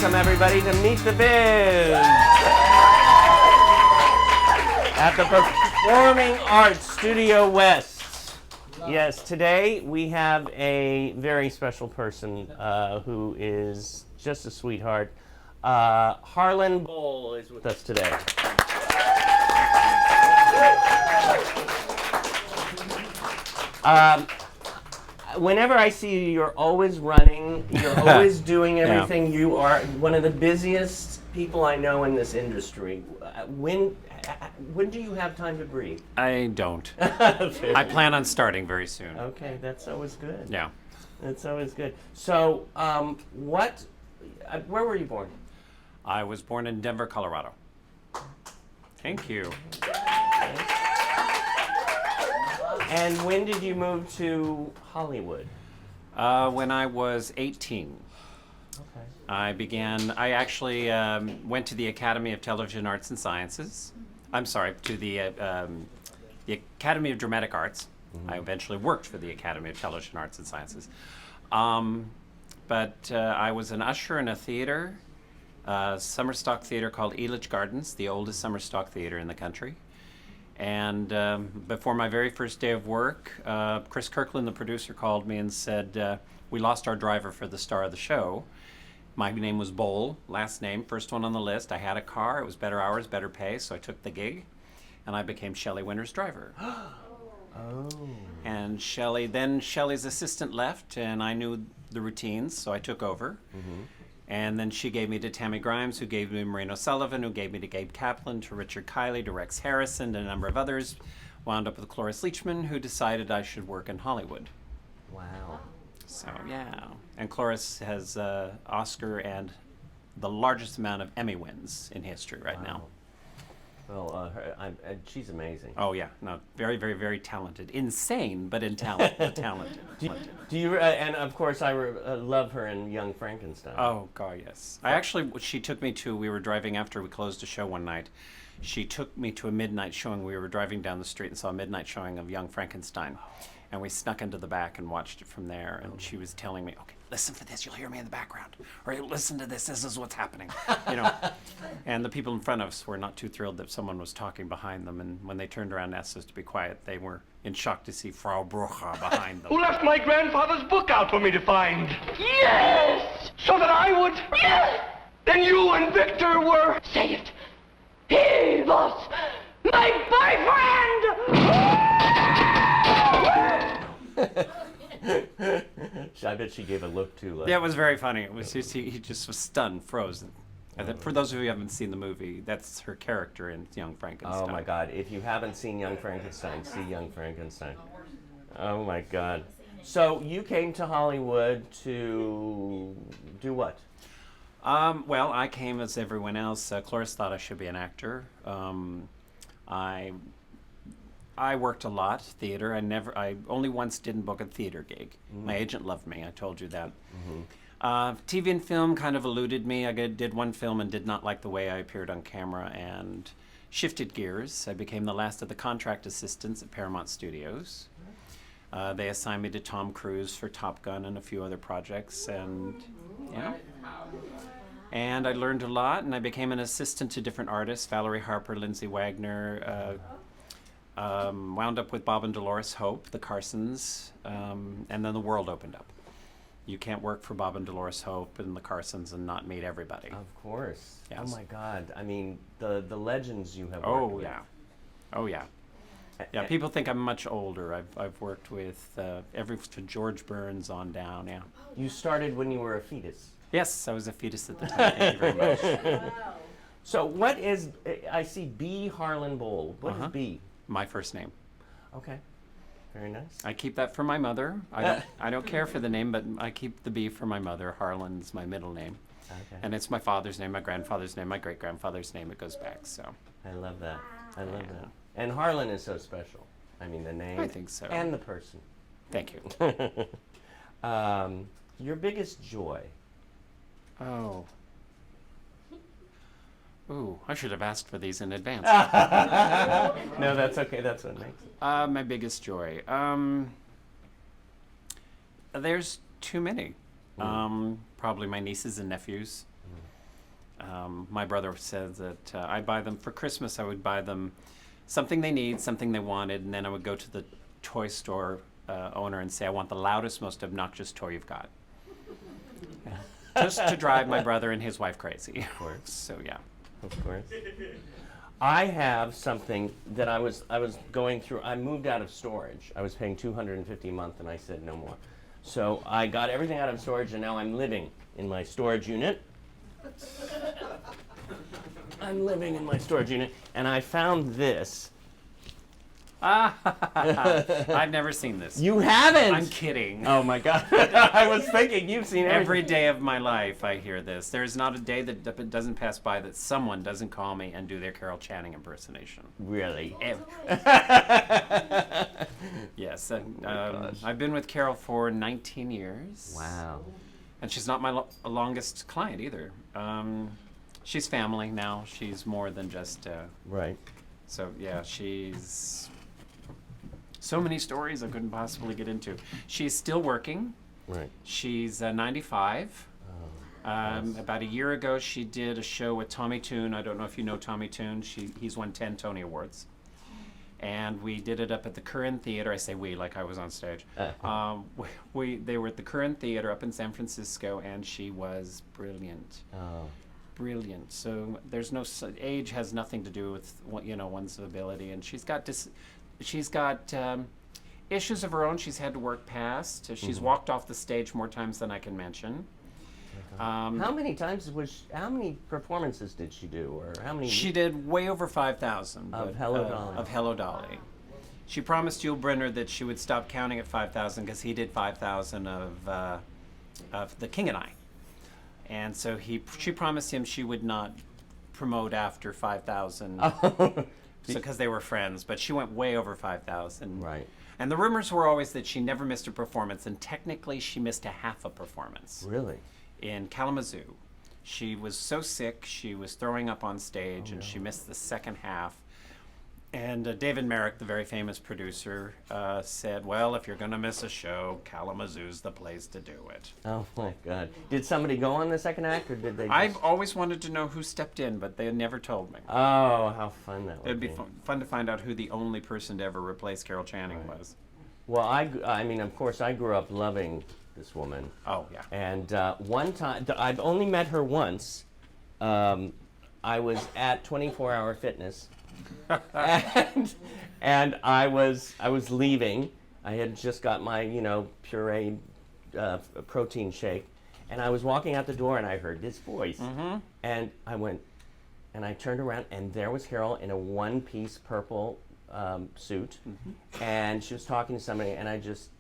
Welcome, everybody, to Meet the Biz at the Performing Arts Studio West. Yes, today we have a very special person who is just a sweetheart. Harlan Boll is with us today. Whenever I see you, you're always running, you're always doing everything. Yeah. You are one of the busiest people I know in this industry. When do you have time to breathe? I don't. I plan on starting very soon. Okay, that's always good. Yeah. That's always good. So, where were you born? I was born in Denver, Colorado. Thank you. And when did you move to Hollywood? When I was 18. Okay. I actually went to the Academy of Television Arts and Sciences. I'm sorry, to the Academy of Dramatic Arts. Mm-hmm. I eventually worked for the Academy of Television Arts and Sciences. But I was an usher in a theater, summer stock theater called Elitch Gardens, the oldest summer stock theater in the country. And before my very first day of work, Chris Kirkland, the producer, called me and said, we lost our driver for the star of the show. My name was Boll, last name, first one on the list. I had a car, it was better hours, better pay, so I took the gig, and I became Shelley Winter's driver. Oh. And Shelley's assistant left, and I knew the routines, so I took over. Mm-hmm. And then she gave me to Tammy Grimes, who gave me to Maureen O'Sullivan, who gave me to Gabe Kaplan, to Richard Kiley, to Rex Harrison, and a number of others. Wound up with Cloris Leachman, who decided I should work in Hollywood. Wow. So, yeah. And Cloris has Oscar and the largest amount of Emmy wins in history right now. Well, she's amazing. Oh, yeah. No, very, very, very talented. Insane, but talented. Do you? And of course, I love her in Young Frankenstein. Oh, God, yes. She took me to, we were driving after we closed a show one night. She took me to a midnight showing. We were driving down the street and saw a midnight showing of Young Frankenstein. And we snuck into the back and watched it from there. And she was telling me, okay, listen for this, you'll hear me in the background. Or listen to this is what's happening. And the people in front of us were not too thrilled that someone was talking behind them. And when they turned around and asked us to be quiet, they were in shock to see Frau Brucha behind them. Who left my grandfather's book out for me to find? Yes! So that I would? Yes! Then you and Victor were... Say it. He was my boyfriend! I bet she gave a look too. Yeah, it was very funny. It was just, he just was stunned, frozen. For those of you who haven't seen the movie, that's her character in Young Frankenstein. Oh my God! If you haven't seen Young Frankenstein, see Young Frankenstein. Oh my God! So you came to Hollywood to do what? Well, I came as everyone else. Cloris thought I should be an actor. I worked a lot, theater. I only once didn't book a theater gig. Mm-hmm. My agent loved me, I told you that. Mm-hmm. TV and film kind of eluded me. I did one film and did not like the way I appeared on camera and shifted gears. I became the last of the contract assistants at Paramount Studios. They assigned me to Tom Cruise for Top Gun and a few other projects, and yeah. And I learned a lot, and I became an assistant to different artists, Valerie Harper, Lindsay Wagner, wound up with Bob and Dolores Hope, the Carsons, and then the world opened up. You can't work for Bob and Dolores Hope and the Carsons and not meet everybody. Of course. Yes. Oh my God. I mean, the legends you have worked with. Oh yeah. Yeah, people think I'm much older. I've worked with from George Burns on down, yeah. You started when you were a fetus. Yes, I was a fetus at the time. Thank you very much. Wow. So what is, I see B. Harlan Boll. What is B? My first name. Okay. Very nice. I keep that for my mother. I don't care for the name, but I keep the B for my mother. Harlan's my middle name. Okay. And it's my father's name, my grandfather's name, my great-grandfather's name. It goes back, so. I love that. I love that. And Harlan is so special. I mean, the name. I think so. And the person. Thank you. Your biggest joy? Oh. Ooh, I should have asked for these in advance. No, that's okay. That's what makes it. My biggest joy. There's too many. Probably my nieces and nephews. My brother says that I buy them for Christmas. I would buy them something they need, something they wanted, and then I would go to the toy store owner and say, I want the loudest, most obnoxious toy you've got. Just to drive my brother and his wife crazy. Of course. So, yeah. Of course. I have something that I was going through. I moved out of storage. I was paying $250 a month, and I said no more. So I got everything out of storage, and now I'm living in my storage unit. I'm living in my storage unit, and I found this. I've never seen this. You haven't? I'm kidding. Oh my God! I was thinking you've seen everything. Every day of my life, I hear this. There's not a day that doesn't pass by that someone doesn't call me and do their Carol Channing impersonation. Really? Yes. I've been with Carol for 19 years. Wow. And she's not my longest client either. She's family now. She's more than just... Right. So, yeah, she's... So many stories I couldn't possibly get into. She's still working. Right. She's 95. Nice. About a year ago, she did a show with Tommy Tune. I don't know if you know Tommy Tune. He's won 10 Tony Awards. And we did it up at the Curran Theater. I say we, like I was on stage. They were at the Curran Theater up in San Francisco, and she was brilliant. Oh. Brilliant. So there's no age has nothing to do with one's ability, and she's got issues of her own. She's had to work past. She's walked off the stage more times than I can mention. How many times how many performances did she do, or how many? She did way over 5,000 of Hello Dolly. Of Hello Dolly. She promised Yul Brynner that she would stop counting at 5,000 because he did 5,000 of The King and I, and so she promised him she would not promote after 5,000. Because they were friends, but she went way over 5,000. Right. And the rumors were always that she never missed a performance, and technically she missed a half a performance. Really? In Kalamazoo. She was so sick, she was throwing up on stage, and she missed the second half. And David Merrick, the very famous producer, said, well, if you're going to miss a show, Kalamazoo's the place to do it. Oh, my God. Did somebody go on the second act, or did they just... I've always wanted to know who stepped in, but they never told me. Oh, how fun that would It'd be fun to find out who the only person to ever replace Carol Channing was. Well, I mean, of course, I grew up loving this woman. Oh, yeah. And one time, I've only met her once. I was at 24 Hour Fitness. and I was leaving. I had just got my pureed protein shake, and I was walking out the door, and I heard this voice, and I went, and I turned around, and there was Carol in a one-piece purple suit, and she was talking to somebody, and I just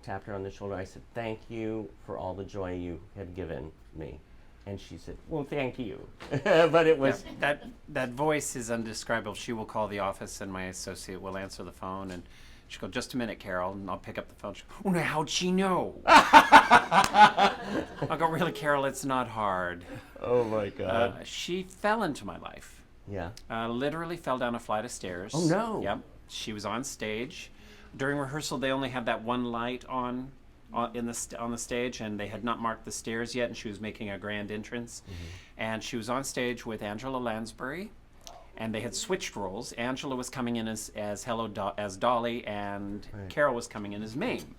tapped her on the shoulder. I said, "Thank you for all the joy you have given me." And she said, "Well, thank you." But it was... Yeah, that voice is indescribable. She will call the office, and my associate will answer the phone, and she'll go, "Just a minute, Carol," and I'll pick up the phone. She'll go, "Oh, no, how'd she know?" I'll go, "Really, Carol, it's not hard." Oh, my God. She fell into my life. Yeah. Literally fell down a flight of stairs. Oh, no. Yep. She was on stage. During rehearsal, they only had that one light on the stage, and they had not marked the stairs yet, and she was making a grand entrance. And she was on stage with Angela Lansbury, and they had switched roles. Angela was coming in as Dolly, and Carol was coming in as Mame,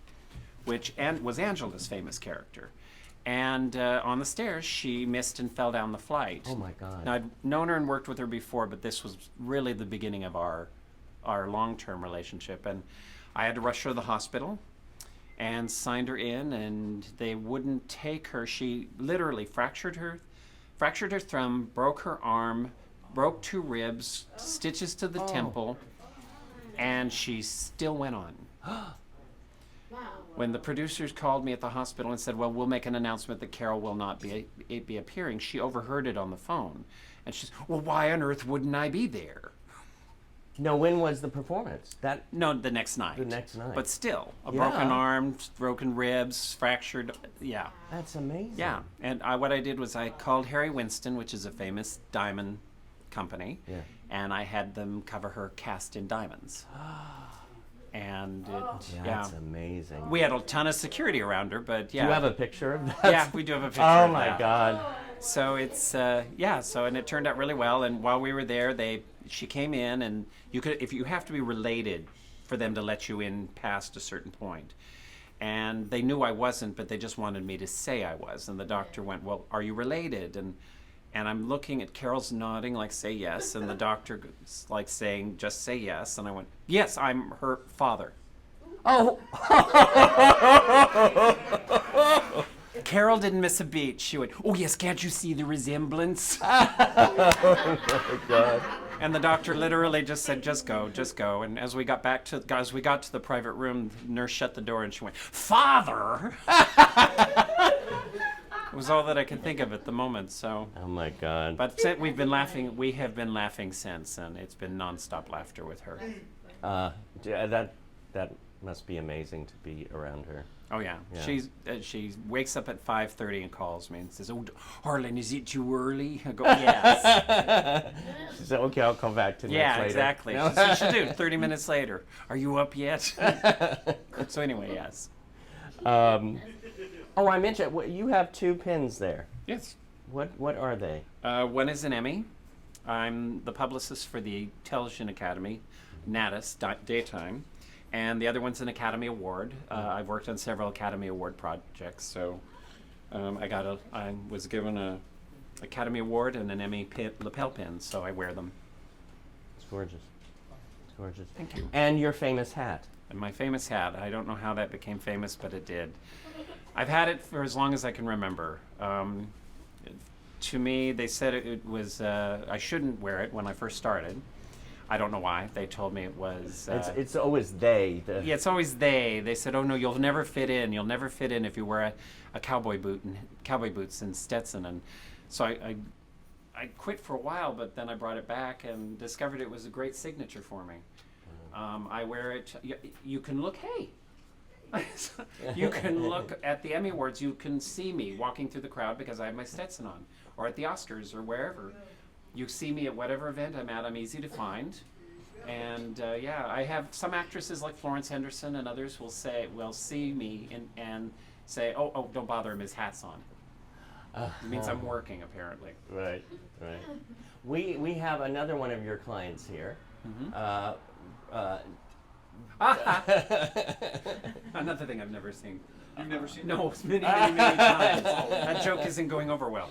which was Angela's famous character. And on the stairs, she missed and fell down the flight. Oh, my God. Now, I'd known her and worked with her before, but this was really the beginning of our long-term relationship. And I had to rush her to the hospital and signed her in, and they wouldn't take her. She literally fractured her thumb, broke her arm, broke 2 ribs, stitches to the temple, and she still went on. When the producers called me at the hospital and said, "Well, we'll make an announcement that Carol will not be appearing," she overheard it on the phone, and she said, "Well, why on earth wouldn't I be there?" No, when was the performance? No, the next night. The next night. But still, a Yeah. broken arm, broken ribs, fractured, yeah. That's amazing. Yeah, and what I did was I called Harry Winston, which is a famous diamond company, and I had them cover her cast in diamonds. And That's amazing. we had a ton of security around her, but yeah. Do you have a picture of that? Yeah, we do have a picture Oh, of my that. God. So it's so and it turned out really well. And while we were there, she came in, and if you have to be related for them to let you in past a certain point. And they knew I wasn't, but they just wanted me to say I was. And the doctor went, "Well, are you related?" And I'm looking at Carol's nodding, like, say yes. And the doctor like saying, just say yes. And I went, yes, I'm her father. Oh. Carol didn't miss a beat. She went, oh, yes, can't you see the resemblance? Oh my God. And the doctor literally just said, just go, just go. And as we got to the private room, the nurse shut the door and she went, Father! It was all that I could think of at the moment, so. Oh my God. But we have been laughing since, and it's been nonstop laughter with her. That must be amazing to be around her. Oh yeah, Yeah. she wakes up at 5:30 and calls me and says, "Oh, Harlan, is it too early?" I go, "Yes." She said, "Okay, I'll come back 10 minutes Yeah, later." exactly. No? She said, "She'll do." 30 minutes later, are you up yet? So anyway, yes. Oh, I mentioned you have 2 pins there. Yes. What are they? One is an Emmy. I'm the publicist for the Television Academy, NATIS, daytime. And the other one's an Academy Award. I've worked on several Academy Award projects, so I was given a Academy Award and an Emmy lapel pin, so I wear them. It's gorgeous. It's gorgeous. Thank you. And your famous hat. And my famous hat, I don't know how that became famous, but it did. I've had it for as long as I can remember. To me, they said it was, I shouldn't wear it when I first started. I don't know why. They told me it was... It's always they. Yeah, it's always they. They said, oh no, you'll never fit in. You'll never fit in if you wear a cowboy boots and Stetson. And so I quit for a while, but then I brought it back and discovered it was a great signature for me. I wear it. You can look, hey. You can look at the Emmy Awards. You can see me walking through the crowd because I have my Stetson on, or at the Oscars or wherever. You see me at whatever event I'm at. I'm easy to find, and I have some actresses like Florence Henderson and others will see me and say, oh, don't bother him. His hat's on. It means I'm working, apparently. Right. We have another one of your clients here. Mm-hmm. Another thing I've never seen. You've never seen? No, it's many times. That joke isn't going over well.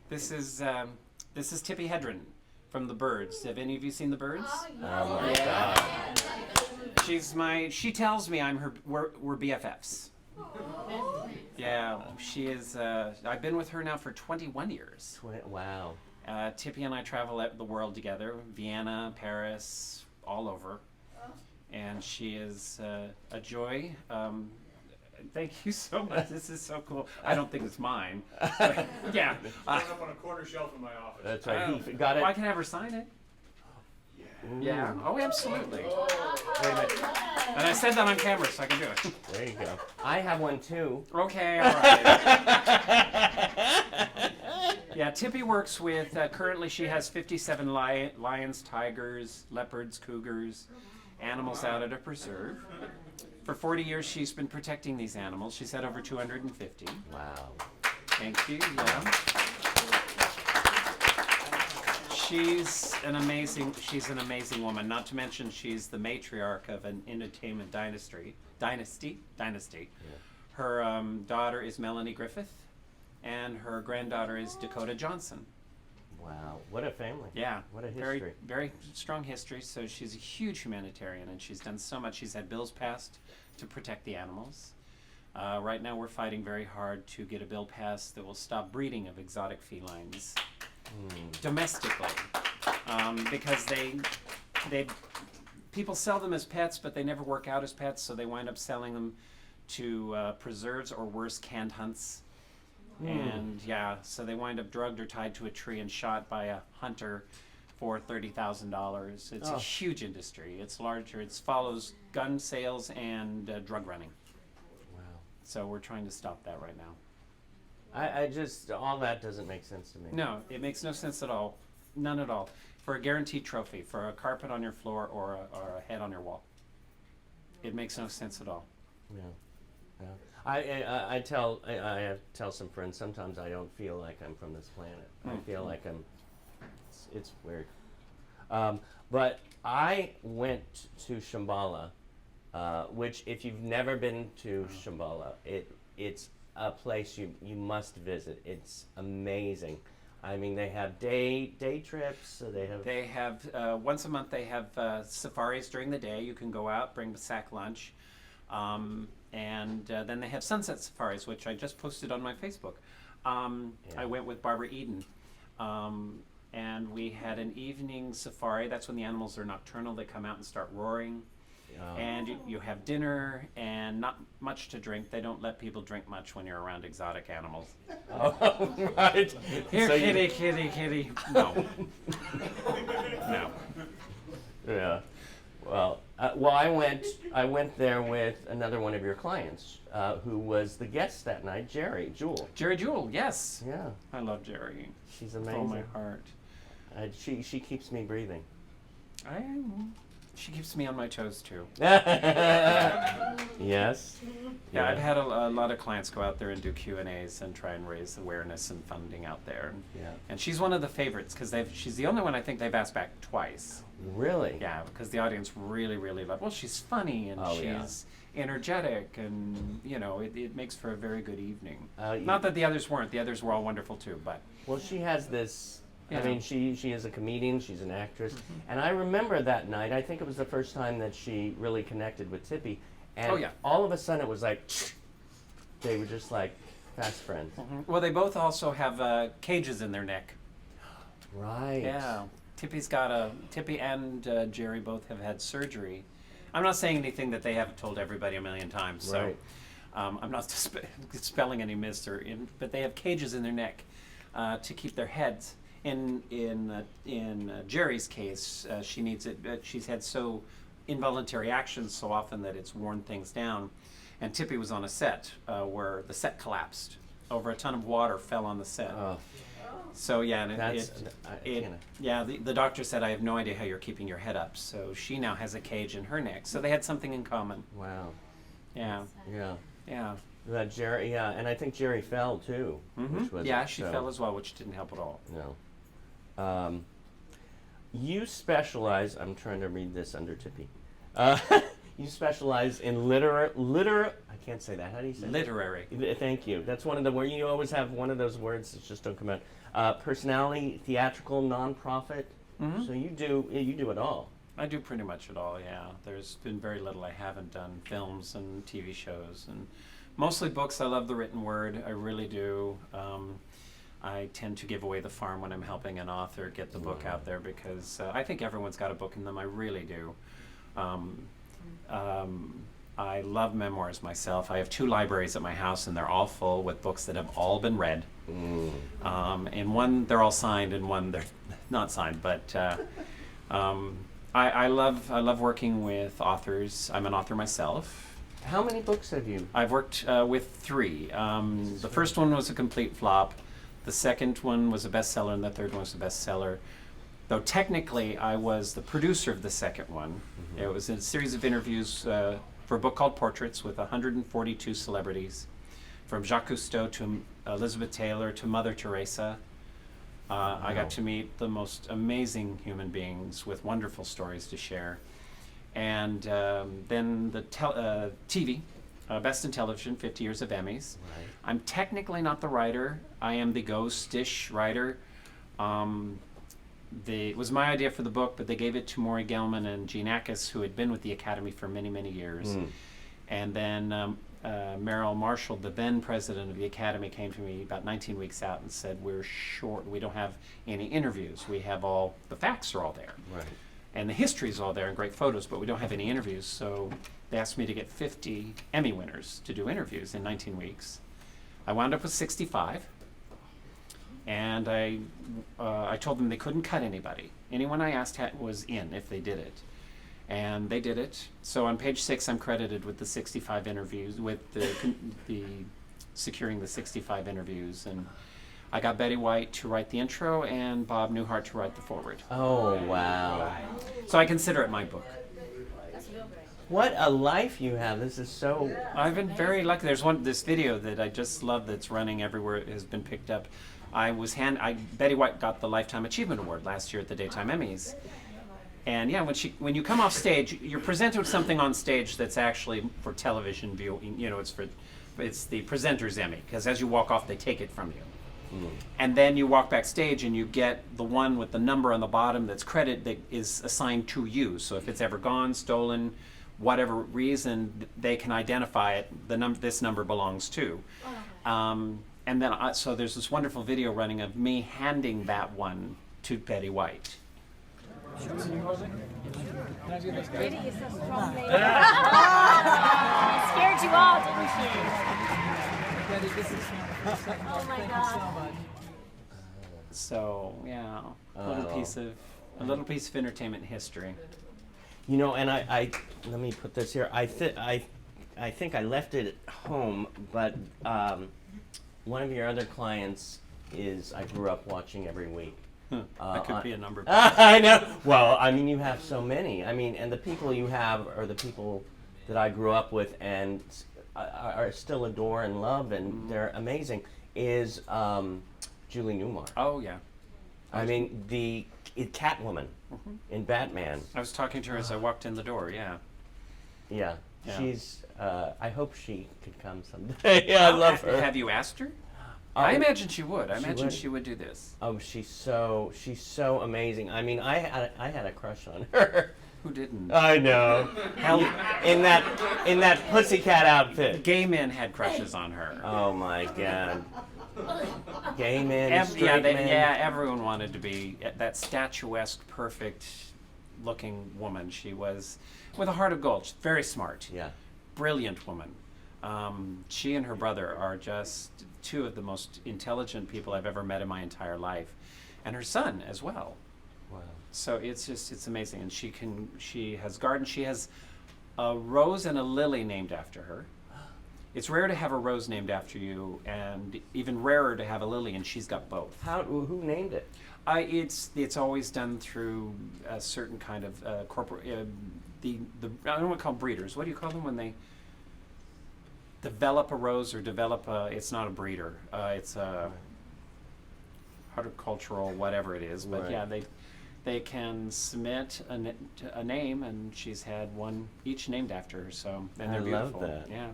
This is Tippi Hedren from The Birds. Have any of you seen The Birds? Oh my God. She tells me we're BFFs. Yeah, she is. I've been with her now for 21 years. Wow. Tippi and I travel the world together, Vienna, Paris, all over. And she is a joy. Thank you so much. This is so cool. I don't think it's mine. But, yeah. It's up on a corner shelf in my office. That's right. He got it. Well, I can have her sign it. Yeah. Oh, absolutely. Wait a minute. And I said that on camera, so I can do it. There you go. I have one too. Okay, all right. Yeah, Tippi works with, currently she has 57 lions, tigers, leopards, cougars, animals out at a preserve. For 40 years, she's been protecting these animals. She's had over 250. Wow. Thank you, yeah. She's an amazing woman. Not to mention, she's the matriarch of an entertainment dynasty. Yeah. Her daughter is Melanie Griffith, and her granddaughter is Dakota Johnson. Wow, what a family. Yeah. What a history. Very, very strong history. So she's a huge humanitarian, and she's done so much. She's had bills passed to protect the animals. Right now we're fighting very hard to get a bill passed that will stop breeding of exotic felines domestically. Because people sell them as pets, but they never work out as pets, so they wind up selling them to preserves or worse, canned hunts. And so they wind up drugged or tied to a tree and shot by a hunter for $30,000. It's a huge industry. It's larger. It follows gun sales and drug running. Wow. So we're trying to stop that right now. I just, all that doesn't make sense to me. No, it makes no sense at all. None at all. For a guaranteed trophy, for a carpet on your floor or a head on your wall. It makes no sense at all. Yeah. I tell some friends sometimes I don't feel like I'm from this planet. I feel like it's weird. But I went to Shambhala, which if you've never been to Shambhala, it's a place you must visit. It's amazing. I mean, they have day trips. So They have once a month. They have safaris during the day. You can go out, bring the sack lunch, and then they have sunset safaris, which I just posted on my Facebook. I went with Barbara Eden, and we had an evening safari. That's when the animals are nocturnal. They come out and start roaring. And you have dinner and not much to drink. They don't let people drink much when you're around exotic animals. Oh, right. Here, So kitty. No. No. Yeah. Well, I went there with another one of your clients, who was the guest that night, Jerry Jewell. Jerry Jewell, yes. Yeah. I love Jerry. She's With amazing. all my heart. She keeps me breathing. She keeps me on my toes too. Yes. Yeah, I've had a lot of clients go out there and do Q&As and try and raise awareness and funding out there. Yeah. And she's one of the favorites because she's the only one I think they've asked back twice. Really? Yeah, because the audience really, really love. Well, she's funny and she's energetic, and it makes for a very good evening. Not that the others weren't. The others were all wonderful too, but. Well, she has this. Yeah. I mean, she is a comedian. She's an actress, and I remember that night. I think it was the first time that she really connected with Tippy, and all of a sudden it was like they were just like fast friends. Well, they both also have cages in their neck. Right. Yeah. Tippy and Jerry both have had surgery. I'm not saying anything that they haven't told everybody a million times, so Right. I'm not dispelling any myths, but they have cages in their neck to keep their heads. In Jerry's case, she needs it. She's had so involuntary actions so often that it's worn things down. And Tippy was on a set where the set collapsed. Over a ton of water fell on the set. Oh, So yeah, can't. the doctor said, I have no idea how you're keeping your head up. So she now has a cage in her neck. So they had something in common. Wow. Yeah, Yeah. That Jerry. Yeah, and I think Jerry fell too. Which was she fell as well, which didn't help at all. No. You specialize. I'm trying to read this under Tippy. You specialize in I can't say that. How do you say Literary. that? Thank you. That's one of the where you always have one of those words that just don't come out. Personality, theatrical, nonprofit. So you do it all. I do pretty much it all, yeah. There's been very little I haven't done. Films and TV shows and mostly books. I love the written word. I really do. I tend to give away the farm when I'm helping an author get the book out there because I think everyone's got a book in them. I really do. I love memoirs myself. I have 2 libraries at my house, and they're all full with books that have all been read. And one, they're all signed, and one, they're not signed. But I love working with authors. I'm an author myself. How many books have you? I've worked with 3. The first one was a complete flop. The second one was a bestseller, and the third one was a bestseller. Though technically, I was the producer of the second one. It was a series of interviews for a book called Portraits with 142 celebrities, from Jacques Cousteau to Elizabeth Taylor to Mother Teresa. I got to meet the most amazing human beings with wonderful stories to share. And then the TV, Best in Television, 50 Years of Emmys. Right. I'm technically not the writer. I am the ghost-ish writer. It was my idea for the book, but they gave it to Maury Gelman and Gene Ackes, who had been with the Academy for many, many years. And then Merrill Marshall, the then president of the Academy, came to me about 19 weeks out and said, we're short. We don't have any interviews. We have all, the facts are all there. Right. And the history is all there and great photos, but we don't have any interviews. So they asked me to get 50 Emmy winners to do interviews in 19 weeks. I wound up with 65. And I told them they couldn't cut anybody. Anyone I asked was in if they did it. And they did it. So on page 6, I'm credited with the 65 interviews, with the securing the 65 interviews. And I got Betty White to write the intro and Bob Newhart to write the foreword. Oh, wow. So I consider it my book. What a life you have. This is so. I've been very lucky. There's this video that I just love that's running everywhere. It has been picked up. Betty White got the Lifetime Achievement Award last year at the Daytime Emmys. And yeah, when you come off stage, you're presented with something on stage that's actually for television viewing. You know, it's the presenter's Emmy, because as you walk off, they take it from you. And then you walk backstage and you get the one with the number on the bottom that's credit that is assigned to you. So if it's ever gone, stolen, whatever reason, they can identify it. This number belongs to. And then so there's this wonderful video running of me handing that one to Betty White. Scared you all, didn't she? Oh my God. So yeah, a little piece of entertainment history. You know, and I let me put this here. I think I think I left it at home, but one of your other clients is I grew up watching every week. That could be a number. I know. Well, I mean, you have so many. I mean, and the people you have are the people that I grew up with and are still adore and love, and they're amazing. Is Julie Newmar? Oh yeah. I mean, the Catwoman in Batman. I was talking to her as I walked in the door. Yeah. Yeah. Yeah. She's. I hope she could come someday. Yeah, I love her. Have you asked her? I imagine she would. I imagine would? she would do this. Oh, she's so amazing. I mean, I had a crush on her. Who didn't? I know. in that pussycat outfit. Gay men had crushes on her. Oh my God. Gay men, straight men. Yeah, everyone wanted to be that statuesque, perfect-looking woman. She was with a heart of gold. She's very smart. Yeah. Brilliant woman. She and her brother are just two of the most intelligent people I've ever met in my entire life, and her son as well. Wow. So it's amazing. And she has gardens. She has a rose and a lily named after her. It's rare to have a rose named after you, and even rarer to have a lily, and she's got both. Who named it? It's always done through a certain kind of corporate. I don't want to call them breeders. What do you call them when they develop a rose or develop a? It's not a breeder. It's a horticultural whatever it is. But right. yeah, they can submit a name, and she's had one each named after her. So and they're beautiful. I love that. Yeah.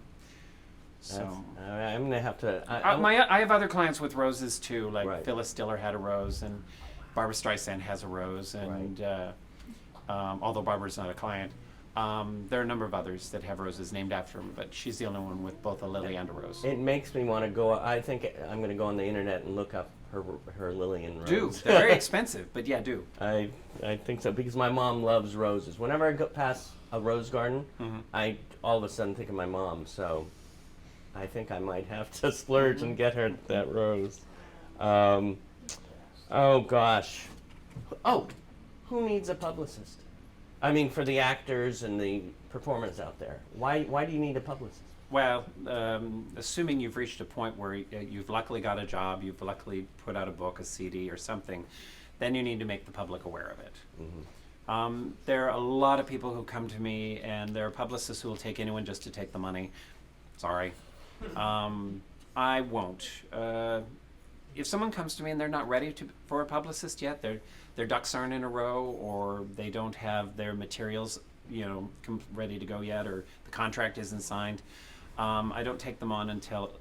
So I'm gonna have to. I have other clients with roses too, like right. Phyllis Diller had a rose, and Barbra Streisand has a rose, and right. Although Barbara's not a client, there are a number of others that have roses named after them, but she's the only one with both a lily and a rose. It makes me want to go. I think I'm going to go on the internet and look up her lily and rose. Do they're very expensive, but yeah, do. I think so because my mom loves roses. Whenever I go past a rose garden, I all of a sudden think of my mom. So I think I might have to splurge and get her that rose. Oh gosh. Oh, who needs a publicist? I mean, for the actors and the performers out there, why do you need a publicist? Well, assuming you've reached a point where you've luckily got a job, you've luckily put out a book, a CD, or something, then you need to make the public aware of it. There are a lot of people who come to me, and there are publicists who will take anyone just to take the money. Sorry. I won't. If someone comes to me and they're not ready for a publicist yet, their ducks aren't in a row, or they don't have their materials, ready to go yet, or the contract isn't signed, I don't take them on until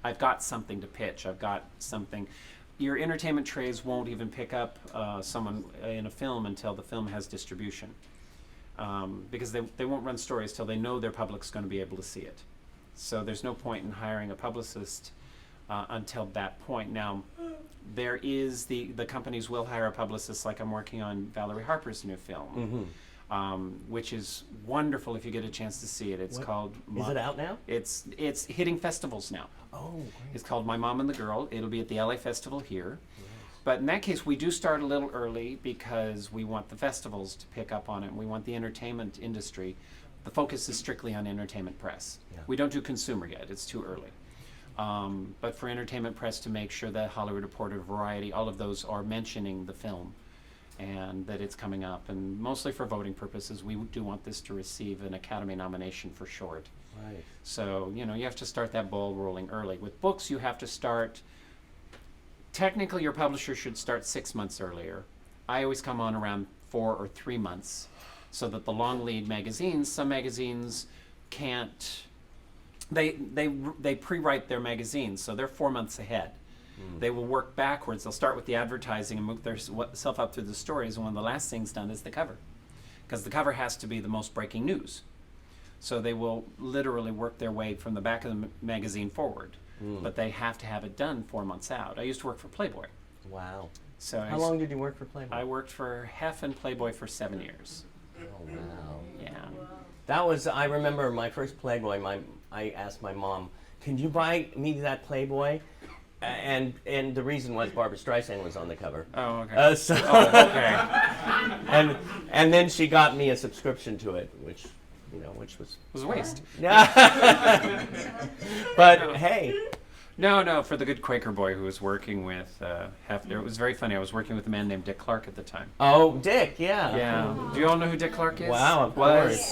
I've got something to pitch. I've got something. Your entertainment trades won't even pick up someone in a film until the film has distribution, because they won't run stories till they know their public's going to be able to see it. So there's no point in hiring a publicist until that point. Now, there is the companies will hire a publicist, like I'm working on Valerie Harper's new film, which is wonderful if you get a chance to see it. It's called. Is it out now? It's hitting festivals now. Oh, great. It's called My Mom and the Girl. It'll be at the LA Festival here. But in that case, we do start a little early because we want the festivals to pick up on it. And we want the entertainment industry. The focus is strictly on entertainment press. Yeah. We don't do consumer yet. It's too early. But for entertainment press to make sure that Hollywood Reporter, Variety, all of those are mentioning the film and that it's coming up. And mostly for voting purposes, we do want this to receive an Academy nomination for short. Right. So, you know, you have to start that ball rolling early. With books, you have to start, technically your publisher should start 6 months earlier. I always come on around 4 or 3 months, so that the long lead magazines, some magazines can't, they pre-write their magazines, so they're 4 months ahead. They will work backwards. They'll start with the advertising and move themselves up through the stories, and one of the last things done is the cover, because the cover has to be the most breaking news. So they will literally work their way from the back of the magazine forward, but they have to have it done 4 months out. I used to work for Playboy. Wow. So How long did you work for Playboy? I worked for Hef and Playboy for 7 years. Oh, wow. Yeah. That was, I remember my first Playboy, I asked my mom, can you buy me that Playboy? And the reason was Barbara Streisand was on the cover. Oh, okay. Okay. and then she got me a subscription to it, which was It was a waste. But hey. No, for the good Quaker boy who was working with Hef, it was very funny. I was working with a man named Dick Clark at the time. Oh, Dick, yeah. Yeah. Do you all know who Dick Clark is? Wow, of course.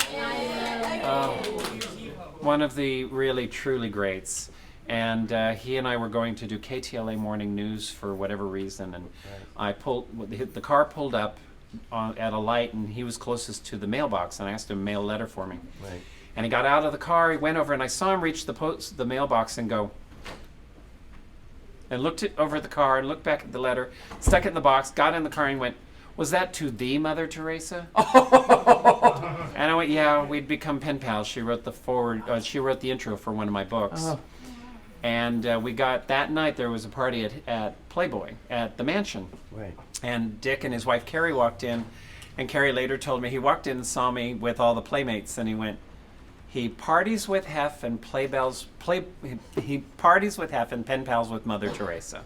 One of the really, truly greats. And he and I were going to do KTLA Morning News for whatever reason, and the car pulled up at a light, and he was closest to the mailbox, and I asked him to mail a letter for me. Right. And he got out of the car, he went over, and I saw him reach the mailbox and go, and looked over at the car, and looked back at the letter, stuck it in the box, got in the car, and went, "Was that to the Mother Teresa?" And I went, "Yeah, we'd become pen pals. She wrote the she wrote the intro for one of my books." And we got, that night there was a party at Playboy, at the mansion. Right. And Dick and his wife Carrie walked in, and Carrie later told me he walked in and saw me with all the playmates, and he went, he parties with Hef and he parties with Hef and pen pals with Mother Teresa.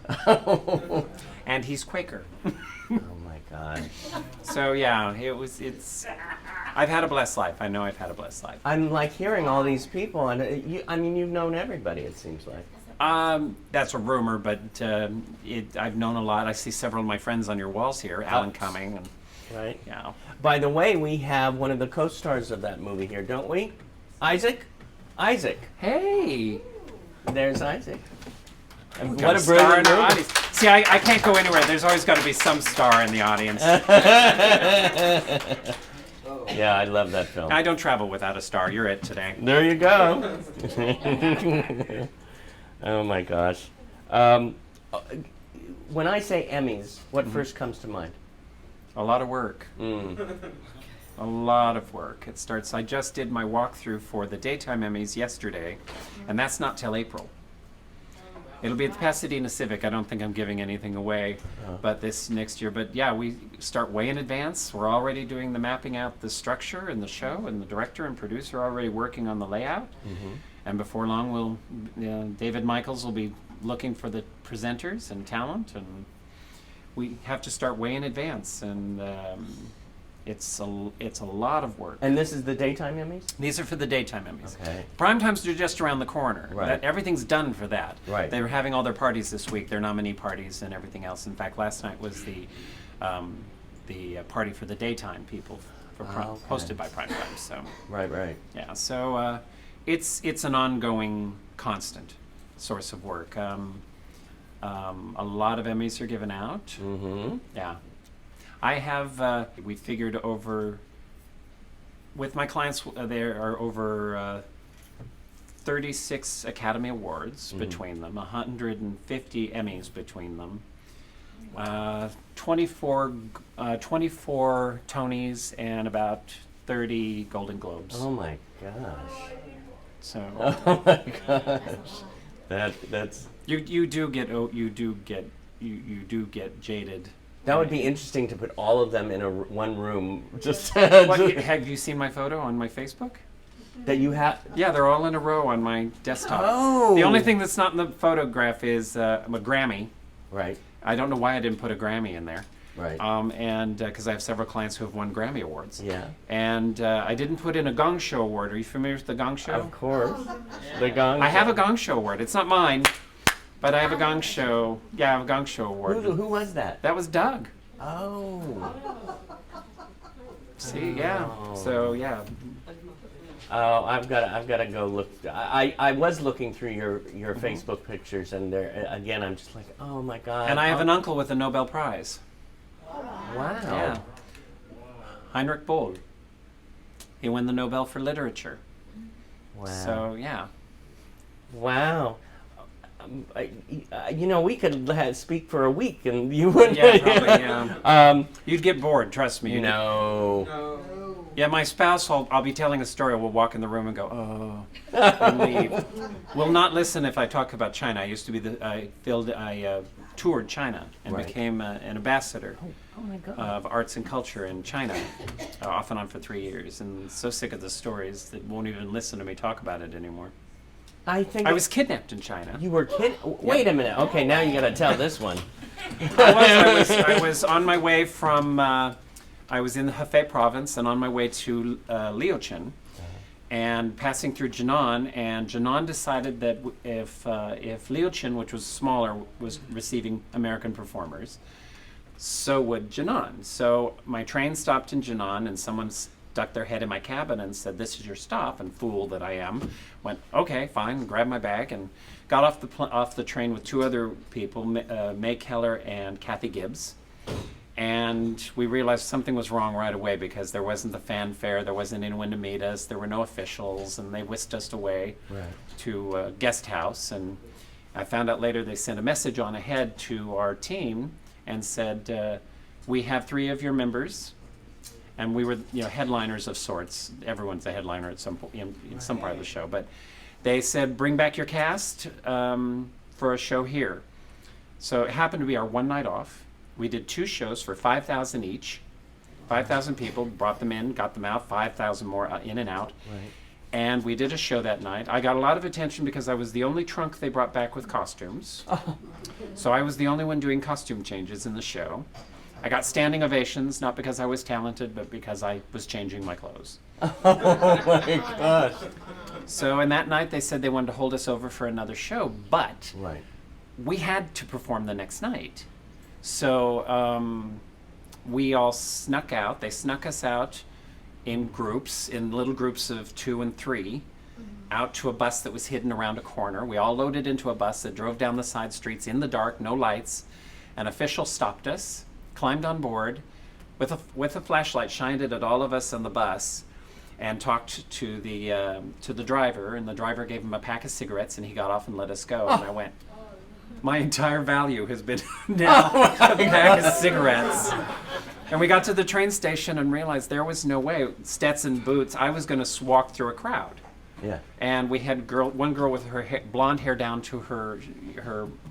And he's Quaker. Oh my God. So yeah, I've had a blessed life. I know I've had a blessed life. I'm like hearing all these people, and you've known everybody, it seems like. That's a rumor, but I've known a lot. I see several of my friends on your walls here, Alan Cumming. And, right. Yeah. By the way, we have one of the co-stars of that movie here, don't we? Isaac? Hey! There's Isaac. And Got what a star brilliant in our movie. audience. See, I can't go anywhere. There's always got to be some star in the audience. Yeah, I love that film. I don't travel without a star. You're it today. There you go. Oh my gosh. When I say Emmys, what first comes to mind? A lot of work. A lot of work. It starts, I just did my walkthrough for the daytime Emmys yesterday, and that's not till April. It'll be at the Pasadena Civic. I don't think I'm giving anything away, but this next year. But yeah, we start way in advance. We're already doing the mapping out the structure and the show, and the director and producer are already working on the layout. And before long, David Michaels will be looking for the presenters and talent, and we have to start way in advance. And it's a lot of work. And this is the daytime Emmys? These are for the daytime Emmys. Okay. Prime times are just around the corner. Right. Everything's done for that. Right. They were having all their parties this week, their nominee parties and everything else. In fact, last night was the party for the daytime people, hosted by Prime Time. So. Right. Yeah. So it's an ongoing, constant source of work. A lot of Emmys are given out. Mm-hmm. Yeah. I have, we figured over, with my clients, there are over 36 Academy Awards between them, 150 Emmys between them, 24 Tonys, and about 30 Golden Globes. Oh my gosh. So. Oh my gosh. That's. You do get jaded. That would be interesting to put all of them in one room. Just Have you seen my photo on my Facebook? that you have. Yeah, they're all in a row on my desktop. Oh. The only thing that's not in the photograph is a Grammy. Right. I don't know why I didn't put a Grammy in there. Right. And because I have several clients who have won Grammy Awards. Yeah. And I didn't put in a Gong Show Award. Are you familiar with the Gong Show? Of course. The Gong. I have a Gong Show Award. It's not mine, but I have a Gong Show. Yeah, I have a Gong Show Award. Who was that? That was Doug. Oh. See, yeah. So yeah. Oh, I've got to go look. I was looking through your Facebook pictures, and there again, I'm just like, oh my god. And I have an uncle with a Nobel Prize. Wow. Yeah. Heinrich Boll. He won the Nobel for Literature. Wow. So yeah. Wow. We could speak for a week, and you wouldn't. Yeah, probably, yeah. You'd get bored, trust me. No. Yeah, my spouse, I'll be telling a story, we'll walk in the room and go, oh, and leave. Will not listen if I talk about China. I used to be I toured China and Right. became an ambassador Oh my god. of arts and culture in China, off and on for 3 years, and so sick of the stories that won't even listen to me talk about it anymore. I think I was kidnapped in China. You were kidding? Wait a minute. Okay, now you got to tell this one. I was on my way from, I was in the Hefei province and on my way to Liuchun, and passing through Jinan, and Jinan decided that if Liuchun, which was smaller, was receiving American performers, so would Jinan. So my train stopped in Jinan, and someone stuck their head in my cabin and said, "This is your stop," and fool that I am, went, "Okay, fine," grabbed my bag and got off the train with two other people, May Keller and Kathy Gibbs. And we realized something was wrong right away because there wasn't the fanfare, there wasn't anyone to meet us, there were no officials, and they whisked us away to a guest house. And I found out later they sent a message on ahead to our team and said, "We have 3 of your members," and we were headliners of sorts. Everyone's a headliner at some point in some part of the show, but they said, "Bring back your cast for a show here." So it happened to be our one night off. We did 2 shows for 5,000 each. 5,000 people, brought them in, got them out, 5,000 more in and out. Right. And we did a show that night. I got a lot of attention because I was the only trunk they brought back with costumes. So I was the only one doing costume changes in the show. I got standing ovations, not because I was talented, but because I was changing my clothes. Oh my gosh. So, and that night they said they wanted to hold us over for another show, but Right. we had to perform the next night. So we all snuck out. They snuck us out in groups, in little groups of 2 and 3, out to a bus that was hidden around a corner. We all loaded into a bus that drove down the side streets in the dark, no lights. An official stopped us, climbed on board, with a flashlight, shined it at all of us on the bus, and talked to the driver. And the driver gave him a pack of cigarettes, and he got off and let us go. And I went, my entire value has been now a pack of cigarettes. And we got to the train station and realized there was no way, Stetson boots, I was going to walk through a crowd. Yeah. And we had one girl with her blonde hair down to her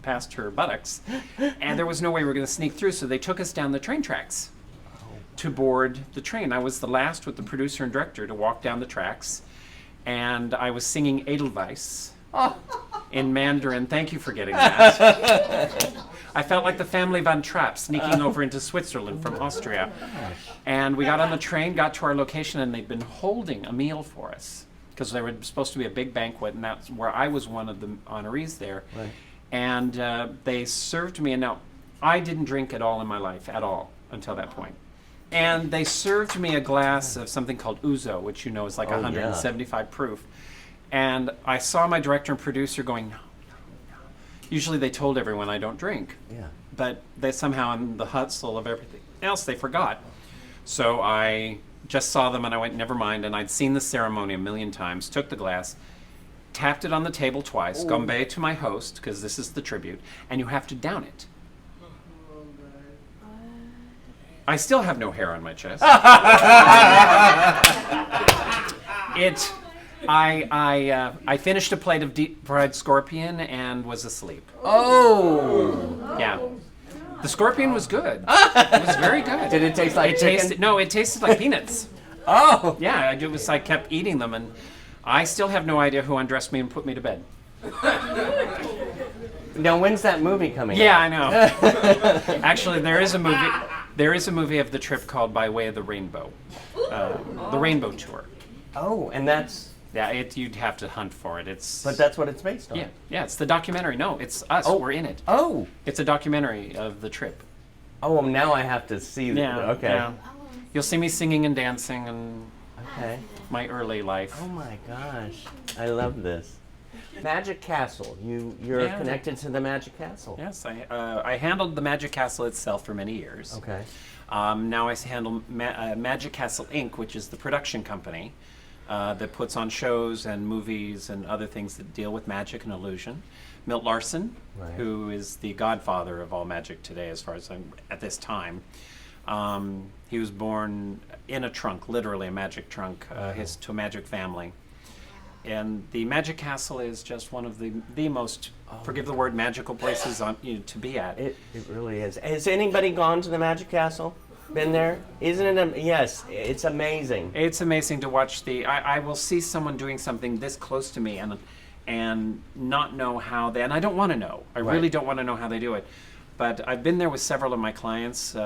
past her buttocks, and there was no way we were going to sneak through. So they took us down the train tracks to board the train. I was the last with the producer and director to walk down the tracks, and I was singing Edelweiss in Mandarin. Thank you for getting that. I felt like the family Von Trapp sneaking over into Switzerland from Austria. And we got on the train, got to our location, and they'd been holding a meal for us because there was supposed to be a big banquet, and that's where I was one of the honorees there. Right. And they served me, and now I didn't drink at all in my life, at all, until that point. And they served me a glass of something called ouzo, which you know is like 175 proof. And I saw my director and producer going, no. Usually they told everyone I don't drink. Yeah. But they somehow, in the hustle of everything else, they forgot. So I just saw them and I went, never mind. And I'd seen the ceremony a million times, took the glass, tapped it on the table twice, gombe to my host, because this is the tribute, and you have to down it. I still have no hair on my chest. I finished a plate of deep fried scorpion and was asleep. Oh. Yeah. The scorpion was good. It was very good. Did it taste like chicken? No, it tasted like peanuts. Oh. Yeah, it was. I kept eating them, and I still have no idea who undressed me and put me to bed. Now, when's that movie coming Yeah, out? I know. Actually, there is a movie. There is a movie of the trip called By Way of the Rainbow, the Rainbow Tour. Oh, and that's... Yeah, you'd have to hunt for it. But that's what it's based on. Yeah, it's the documentary. No, it's us. Oh. We're in it. Oh. It's a documentary of the trip. Oh, now I have to see. Yeah. Okay. Yeah. You'll see me singing and dancing and Okay. my early life. Oh my gosh, I love this. Magic Castle. You're Yeah. connected to the Magic Castle. Yes, I handled the Magic Castle itself for many years. Okay. Now I handle Magic Castle Inc., which is the production company that puts on shows and movies and other things that deal with magic and illusion. Milt Larson, Right. who is the godfather of all magic today, as far as I'm at this time. He was born in a trunk, literally a magic trunk, to a magic family. And the Magic Castle is just one of the most, forgive the word, magical places to be at. It really is. Has anybody gone to the Magic Castle? Been there? Isn't it? Yes, it's amazing. It's amazing to watch I will see someone doing something this close to me and not know how they, and I don't want to know. I Right. really don't want to know how they do it. But I've been there with several of my clients.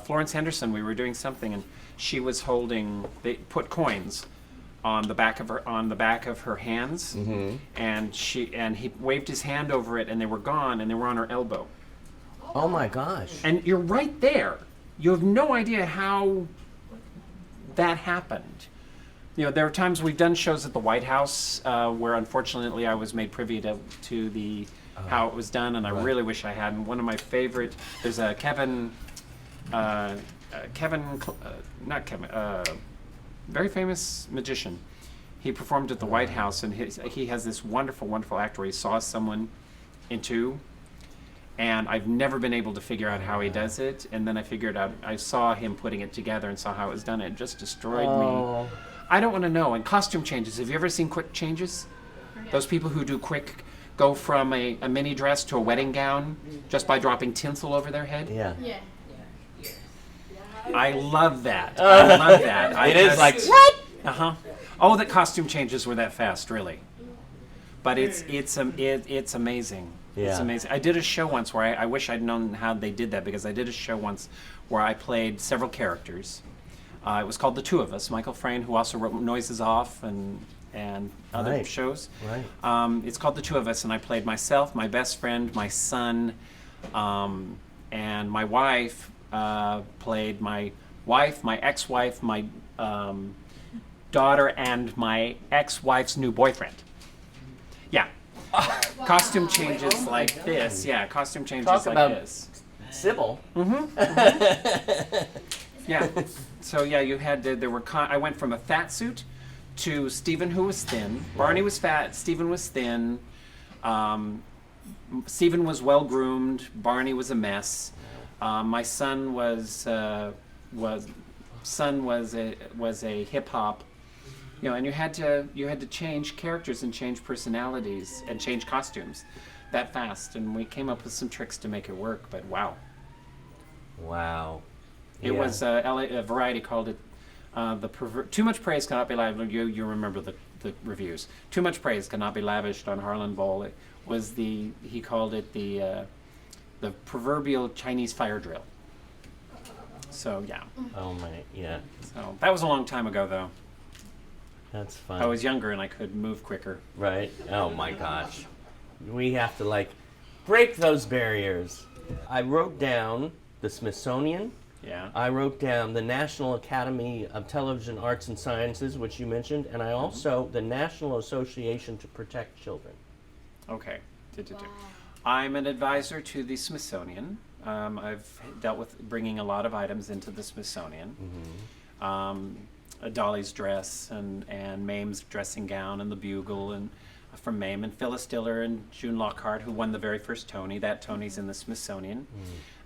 Florence Henderson, we were doing something and she was they put coins on the back of her hands, and he waved his hand over it and they were gone and they were on her elbow. Oh my gosh. And you're right there. You have no idea how that happened. There are times we've done shows at the White House where unfortunately I was made privy to how it was done, and I really wish I hadn't. One of my favorite, there's a very famous magician. He performed at the White House, and he has this wonderful, wonderful act where he saws someone in two. And I've never been able to figure out how he does it. And then I saw him putting it together and saw how it was done. It just destroyed me. I don't want to know. And costume changes. Have you ever seen quick changes? Those people who do quick, go from a mini dress to a wedding gown just by dropping tinsel over their head? Yeah. Yeah. I love that. I love that. It is like, what? Uh-huh. Oh, the costume changes were that fast, really. But it's amazing. Yeah. It's amazing. I did a show once where I wish I'd known how they did that, because I did a show once where I played several characters. It was called The Two of Us. Michael Frayn, who also wrote Noises Off and other Right. shows. Right. It's called The Two of Us, and I played myself, my best friend, my son, and my wife. Played my wife, my ex-wife, my daughter, and my ex-wife's new boyfriend. Yeah. Costume changes like this. Yeah, costume changes Talk like about this. Sybil. Yeah. So yeah, you had I went from a fat suit to Stephen, who was thin. Barney was fat. Stephen was thin. Stephen was well groomed. Barney was a mess. My son was a hip hop. And you had to change characters and change personalities and change costumes that fast, and we came up with some tricks to make it work. But wow. Wow. It was a Variety called it too much praise cannot be lavished. You remember the reviews. Too much praise cannot be lavished on Harlan Boll. It was he called it the proverbial Chinese fire drill. So yeah. Oh my, yeah. So that was a long time ago, though. That's fun. I was younger and I could move quicker. Right? Oh my gosh. We have to break those barriers. I wrote down the Smithsonian. Yeah. I wrote down the National Academy of Television Arts and Sciences, which you mentioned, and I also the National Association to Protect Children. Okay. I'm an advisor to the Smithsonian. I've dealt with bringing a lot of items into the Smithsonian. Dolly's dress and Mame's dressing gown and the bugle and from Mame, and Phyllis Diller and June Lockhart, who won the very first Tony. That Tony's in the Smithsonian.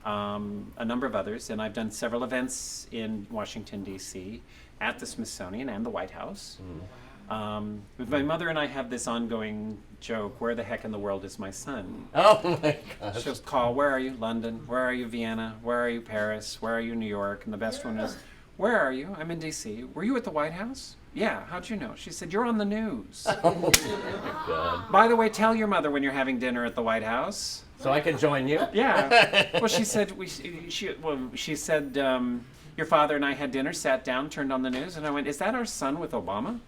A number of others, and I've done several events in Washington, D.C. at the Smithsonian and the White House. My mother and I have this ongoing joke: where the heck in the world is my son? Oh my gosh. She'll call, where are you, London? Where are you, Vienna? Where are you, Paris? Where are you, New York? And the best one is, where are you? I'm in D.C. Were you at the White House? Yeah, how'd you know? She said, you're on the news. Oh my God. By the way, tell your mother when you're having dinner at the White House. So I can join you? Yeah. Well, she said, your father and I had dinner, sat down, turned on the news, and I went, is that our son with Obama?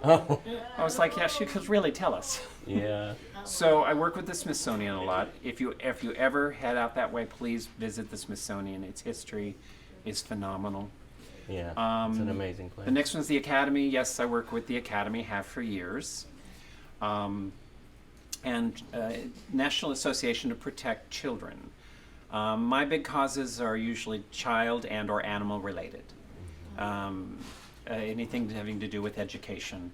Oh, I was like, yeah, she could really tell us. yeah. So I work with the Smithsonian a lot. If you ever head out that way, please visit the Smithsonian. Its history is phenomenal. Yeah, it's an amazing place. The next one's the Academy. Yes, I work with the Academy, have for years. And National Association to Protect Children. My big causes are usually child and or animal related. Anything having to do with education.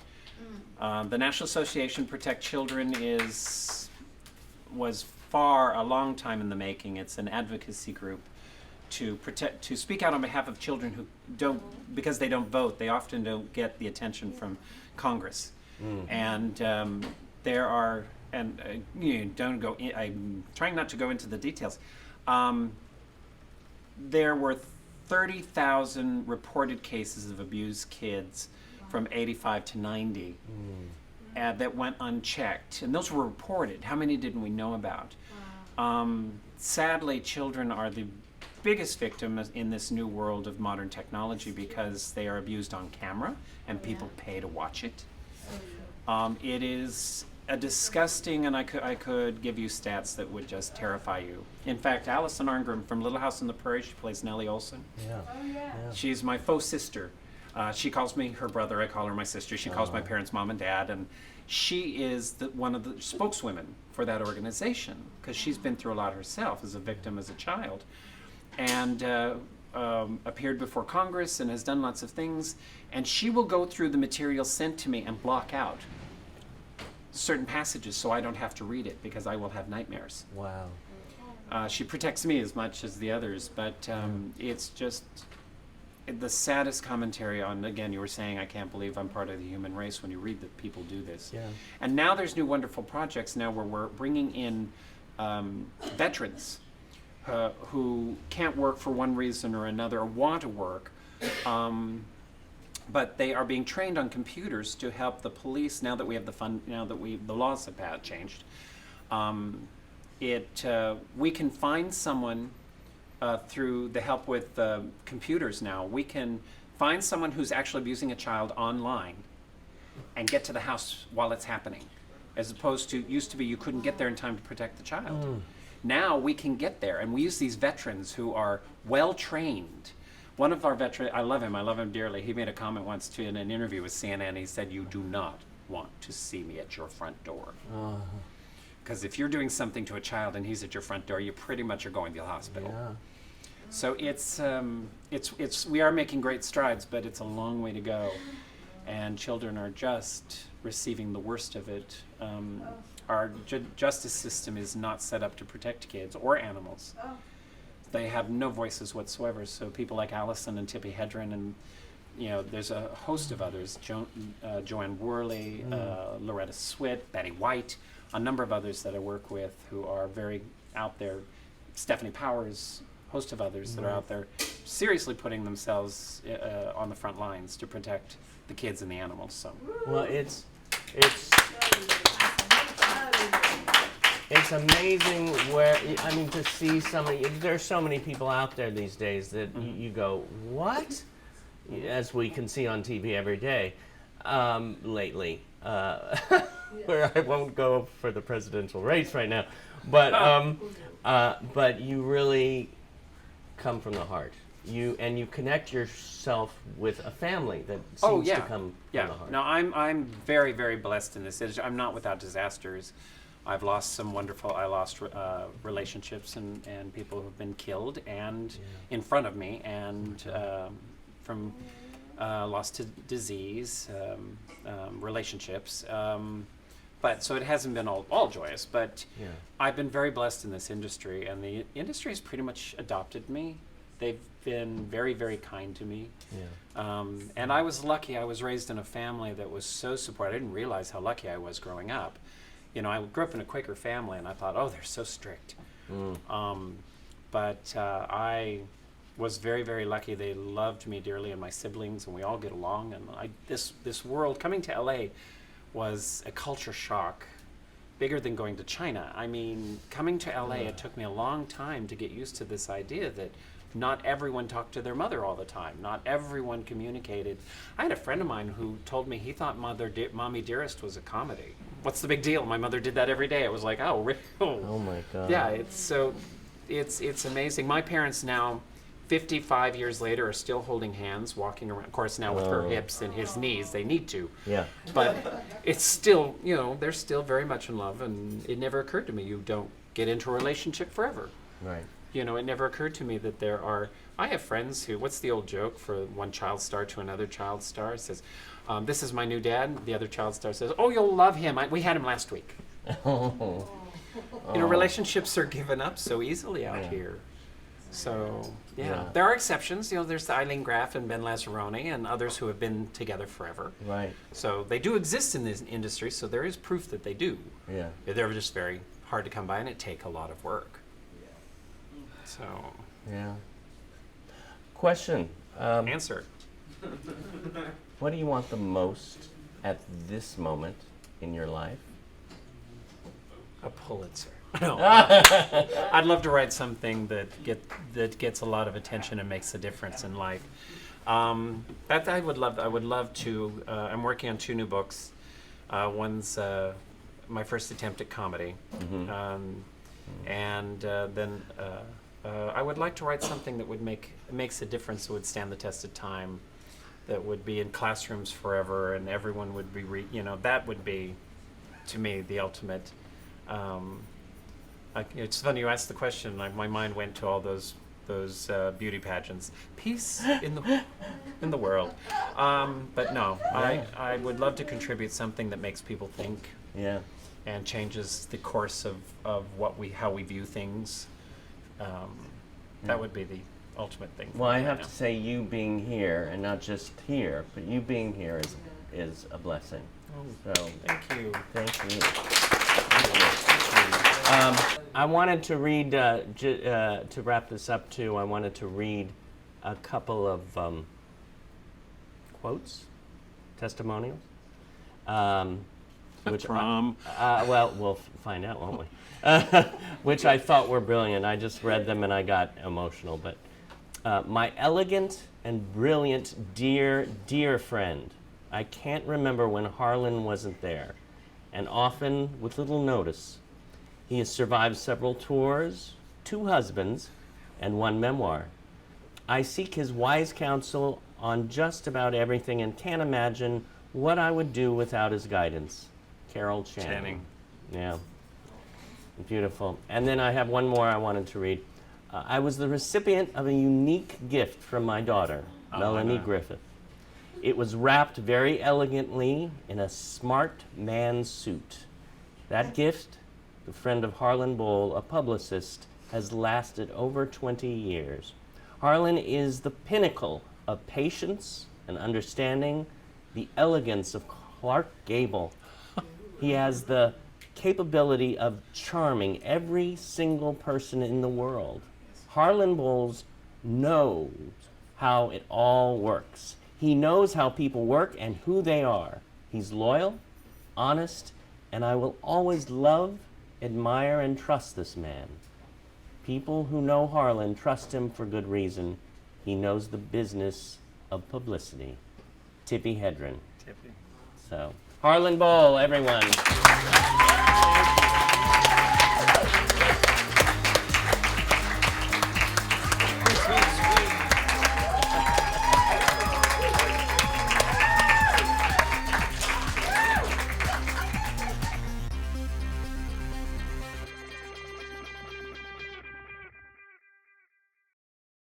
The National Association to Protect Children was a long time in the making. It's an advocacy group to speak out on behalf of children who don't, because they don't vote, they often don't get the attention from Congress. And there are, and don't go in, I'm trying not to go into the details. There were 30,000 reported cases of abused kids from 85 to 90 that went unchecked. And those were reported. How many didn't we know about? Sadly, children are the biggest victim in this new world of modern technology because they are abused on camera and people pay to watch it. It is a disgusting, and I could give you stats that would just terrify you. In fact, Allison Arngrim from Little House on the Prairie, she plays Nellie Olson. Yeah. She's my faux sister. She calls me her brother, I call her my sister. She calls my parents mom and dad, and she is one of the spokeswomen for that organization because she's been through a lot herself as a victim as a child. And appeared before Congress and has done lots of things. And she will go through the material sent to me and block out certain passages so I don't have to read it because I will have nightmares. Wow. She protects me as much as the others, but it's just the saddest commentary on, again, you were saying, I can't believe I'm part of the human race when you read that people do this. Yeah. And now there's new wonderful projects now where we're bringing in veterans who can't work for one reason or another or want to work, but they are being trained on computers to help the police now that we have the laws have changed. We can find someone through the help with computers now. We can find someone who's actually abusing a child online and get to the house while it's happening, as opposed to used to be you couldn't get there in time to protect the child. Now we can get there, and we use these veterans who are well trained. One of our veterans, I love him dearly. He made a comment once in an interview with CNN. He said, "You do not want to see me at your front door." Because if you're doing something to a child and he's at your front door, you pretty much are going to the hospital. Yeah. So we are making great strides, but it's a long way to go. And children are just receiving the worst of it. Our justice system is not set up to protect kids or animals. They have no voices whatsoever. So people like Allison and Tippi Hedren, and there's a host of others, Joanne Worley, Loretta Swit, Betty White, a number of others that I work with who are very out there, Stephanie Powers, host of others that are out there seriously putting themselves on the front lines to protect the kids and the animals. So, well, it's amazing to see there's so many people out there these days that you go, what? As we can see on TV every day lately. Where I won't go for the presidential race right now, but you really come from the heart. You connect yourself with a family that seems to come from the heart. No, I'm very, very blessed in this. I'm not without disasters. I've lost some wonderful. I lost relationships and people who've been killed and in front of me, and from lost to disease, relationships. But so it hasn't been all joyous, but I've been very blessed in this industry, and the industry has pretty much adopted me. They've been very, very kind to me. And I was lucky. I was raised in a family that was so supportive. I didn't realize how lucky I was growing up. I grew up in a Quaker family, and I thought, oh, they're so strict. But I was very, very lucky. They loved me dearly, and my siblings, and we all get along. And this world, coming to LA was a culture shock, bigger than going to China. I mean, coming to LA, it took me a long time to get used to this idea that not everyone talked to their mother all the time. Not everyone communicated. I had a friend of mine who told me he thought Mommy Dearest was a comedy. What's the big deal? My mother did that every day. It was like, oh, really? Oh my God. Yeah, it's amazing. My parents now, 55 years later, are still holding hands, walking around. Of course, now with her hips and his knees, they need to. Yeah. But it's still, they're still very much in love, and it never occurred to me you don't get into a relationship forever. Right. It never occurred to me that I have friends who, what's the old joke for one child star to another child star? It says, this is my new dad. The other child star says, oh, you'll love him. We had him last week. Relationships are given up so easily out here. So, there are exceptions. There's the Eileen Graff and Ben Lazzaroni and others who have been together forever. Right. So they do exist in this industry, so there is proof that they do. Yeah. They're just very hard to come by, and it take a lot of work. So. Yeah. Question. Answer. What do you want the most at this moment in your life? A Pulitzer. No. I'd love to write something that gets a lot of attention and makes a difference in life. That I would love. I would love to. I'm working on 2 new books. One's my first attempt at comedy, and then I would like to write something that makes a difference, that would stand the test of time, that would be in classrooms forever, and everyone would be. That would be, to me, the ultimate. It's funny you asked the question. My mind went to all those beauty pageants. Peace in the world. But no, I would love to contribute something that makes people think. Yeah. And changes the course of how we view things. That would be the ultimate thing. Well, I have to say, you being here, and not just here, but you being here is a blessing. Oh, so thank you. Thank you. I wanted to read, to wrap this up too, I wanted to read a couple of quotes, testimonials. Which well, we'll find out, won't we? Which I thought were brilliant. I just read them and I got emotional. But my elegant and brilliant, dear, dear friend, I can't remember when Harlan wasn't there, and often with little notice. He has survived several tours, 2 husbands, and 1 memoir. I seek his wise counsel on just about everything and can't imagine what I would do without his guidance. Carol Channing. Yeah. Beautiful. And then I have one more I wanted to read. I was the recipient of a unique gift from my daughter, Melanie Griffith. It was wrapped very elegantly in a smart man's suit. That gift, the friend of Harlan Boll, a publicist, has lasted over 20 years. Harlan is the pinnacle of patience and understanding, the elegance of Clark Gable. He has the capability of charming every single person in the world. Harlan Boll knows how it all works. He knows how people work and who they are. He's loyal, honest, and I will always love, admire, and trust this man. People who know Harlan trust him for good reason. He knows the business of publicity. Tippi Hedren. Tippi. So, Harlan Boll, everyone.